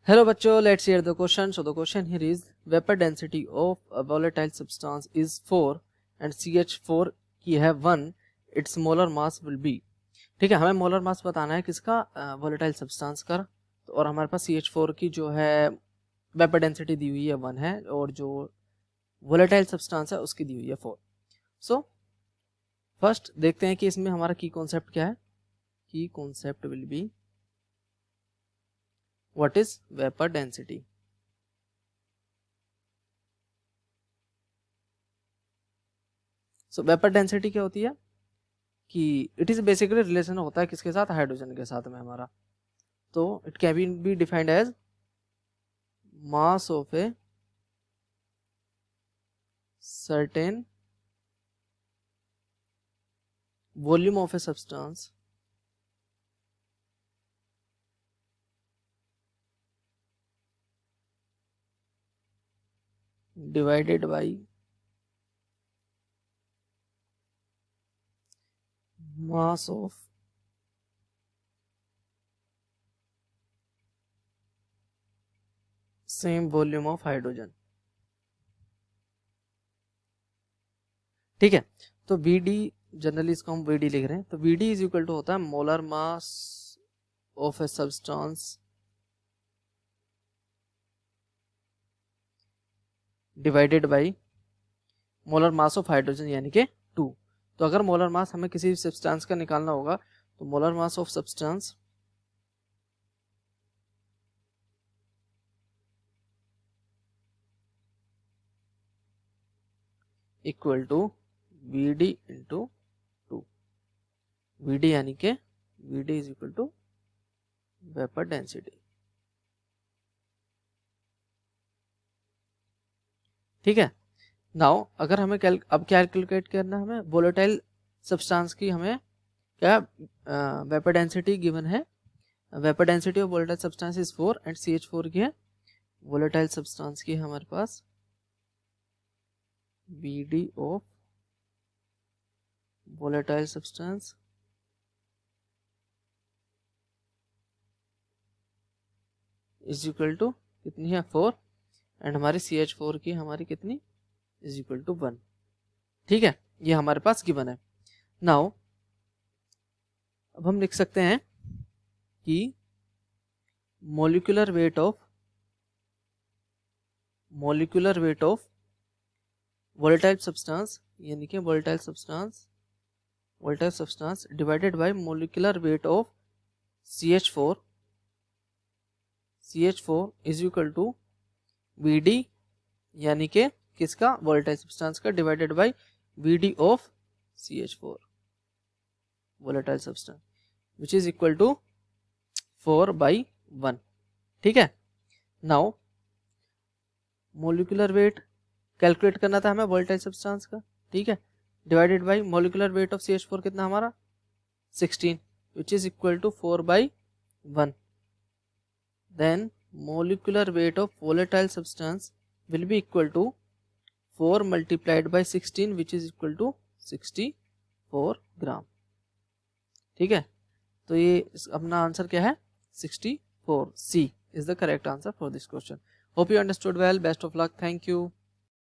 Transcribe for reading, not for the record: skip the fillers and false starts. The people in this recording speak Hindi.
Hello बच्चों, let's hear the question. So the question here is vapor density of a volatile substance is 4 and CH4 की है 1, its molar mass will be. ठीक है, हमें मोलर मास बताना है किसका, वोलेटाइल सब्सटेंस का। तो और हमारे पास CH4 की जो है वेपर डेंसिटी दी हुई है 1 है और जो वोलेटाइल सब्सटेंस है उसकी दी हुई है 4। सो फर्स्ट देखते हैं कि इसमें हमारा की कॉन्सेप्ट क्या है। की concept will be what is vapor density। So vapour density क्या होती है कि इट इज बेसिकली रिलेशन होता है किसके साथ, हाइड्रोजन के साथ में हमारा। तो it can be defined as mass of a certain volume of a substance divided by mass of same volume of hydrogen। ठीक है, तो Vd जनरली इसको हम Vd लिख रहे हैं। तो Vd इज इक्वल टू होता है molar mass of a substance divided by molar mass of hydrogen यानी कि 2। तो अगर मोलर मास हमें किसी सब्सटेंस का निकालना होगा तो molar mass of substance equal to Vd into 2। Vd यानी कि Vd is equal to vapour density. ठीक है, नाउ अगर हमें अब कैलकुलेट करना है, हमें वोलेटाइल सब्सटेंस की हमें क्या वेपर डेंसिटी गिवन है। Vapour density of volatile substance is 4 and CH4 की है वोलेटाइल सब्सटेंस की हमारे पास Vd of volatile substance is equal to कितनी है 4 एंड हमारी CH4 की हमारी कितनी इज इक्वल टू 1। ठीक है, ये हमारे पास गिवन है। नाउ अब हम लिख सकते हैं कि molecular weight of volatile substance यानी कि volatile substance divided by molecular weight of CH4 is equal to Vd यानी कि किसका, वोलेटाइल सब्सटेंस का, divided by Vd of CH4 volatile substance which is equal to 4/1। ठीक है, नाउ मोलिकुलर वेट कैलकुलेट करना था हमें वोलेटाइल सब्सटेंस का। ठीक है, divided by molecular weight of CH4 कितना हमारा 16 which is equal to 4/1। Then molecular weight of volatile substance will be equal to 4 multiplied by 16 which is equal to 64 ग्राम। ठीक है, तो ये अपना आंसर क्या है 64। C is the correct answer for this question. Hope you understood well. Best of luck. Thank you.